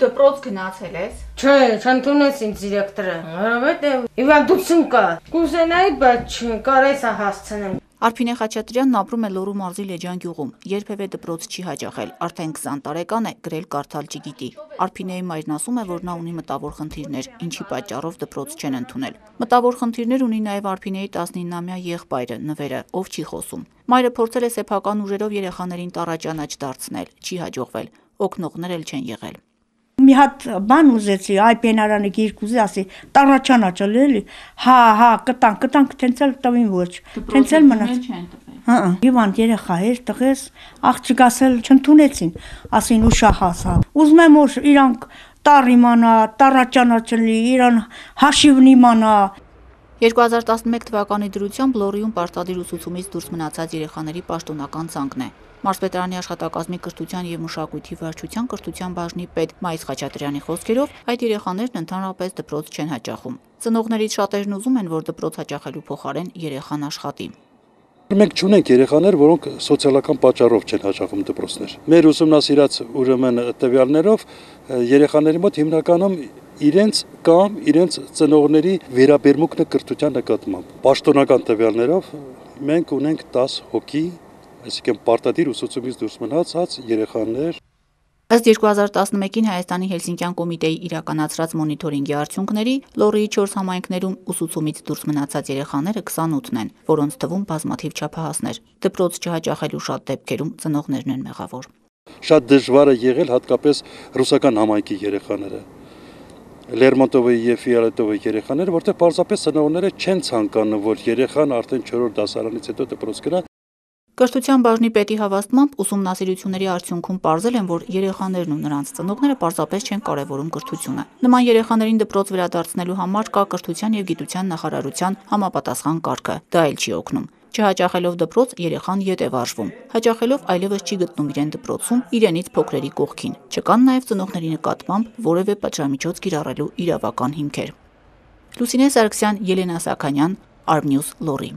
դպրոց գնացել ես։ Չէ, չընդունեց ինձ դիրեկտորը, որովհետև հիվանդություն կա։ Կուզենայի, բայց կարես հասցնեմ։ Արփինե Խաչատրյանն ապրում է Լոռու մարզի Լեջան գյուղում, երբևէ դպրոց չի հաճախել, արդեն 20 տարեկան է, գրել կարդալ չգիտի։ Արփինեի մայրն ասում է, որ նա ունի մտավոր խնդիրներ, ինչի պատճառով դպրոց չեն ընդունել։ Մտավոր խնդիրներ ունի նաև Արփինեի 19-ամյա եղբայրը, Նվերը, ով չի խոսում։ Մայրը փորձել է սեփական ուժերով երեխաներին տառաճանաչ դարձնել, չի հաջողվել, օգնողներ էլ չեն եղել։ Մի հատ բան ուզեցի, այ պենարանը գիրք ուզի, ասի, տառաճանաչը լելի, հա, կտանք, թենցել տվին ոչ, թենցել մնաց։ Հիվանդ երեխա էր, տղես, աղջիկս էլ չընդունեցին, ասին ուշահ հասա։ Ուզում եմ որ իրանք տառ իմանա, տառաճանաչը իրան հաշիվն իմանա։ 2011 թվականի դրությամբ Լոռիում պարտադիր ուսուցումից դուրս մնացած երեխաների պաշտոնական ցանկն է։ Մարզպետարանի աշխատակազմի կրթության և մշակույթի վարչության կրթության բաժնի պետ Մայիս Խաչատրյանի խոսքերով, այդ երեխաներն ընդհանրապես դպրոց չեն հաճախում։ Ծնողներից շատերն ուզում են, որ դպրոց հաճախելու փոխարեն երեխան աշխատի։ Մենք չունենք երեխաներ, որոնք սոցիալական պատճառով չեն հաճախում դպրոցներ։ Մեր ուսումնասիրած ուրեմն տվյալներով երեխաների մոտ հիմնականում իրենց կամ իրենց ծնողների վերաբերմունքն է կրթության նկատմամբ։ Պաշտոնական տվյալներով մենք ունենք 10 հոգի, այսինքն պարտադիր ուսուցումից դուրս մնացած երեխաներ։ Ըստ 2011-ին Հայաստանի Հելսինկյան կոմիտեի իրականացրած մոնիթորինգի արդյունքների, Լոռիի 4 համայնքներում ուսուցումից դուրս մնացած երեխաները 28-ն են, որոնց թվում բազմաթիվ չափահասներ։ Դպրոց չհաճախելու շատ դեպքերում ծնողներն են մեղավոր։ Շատ դժվար է եղել հատկապես ռուսական համայնքի երեխաները, Լերմոնտովի և Ֆիալետովի երեխաները, որտեղ պարզապես ծնողները չեն ցանկանում, որ երեխան արդեն 4-րդ դասարանից հետո դպրոց գնա։ Կրթության բաժնի պետի հավաստմամբ ուսումնասիրությունների արդյունքում պարզել են, որ երեխաներն ու նրանց ծնողները պարզապես չեն կարևորում կրթությունը։ Նման երեխաներին դպրոց վերադարձնելու համար կա կրթության և գիտության նախարարության համապատասխան կարգը, դա էլ չի օգնում։ Չհաճախելով դպրոց երեխան ետ է վարժվում, հաճախելով այլևս չի գտնում իրեն դպրոցում իրենից փոքրերի կողքին։ Չկան նաև ծնողների նկատմամբ որևէ պատժամիջոց կիրառելու իրավական հիմքեր։ Լուսինե Սարգսյան, Ելենա Սաքանյան, Արմնյուզ, Լոռի։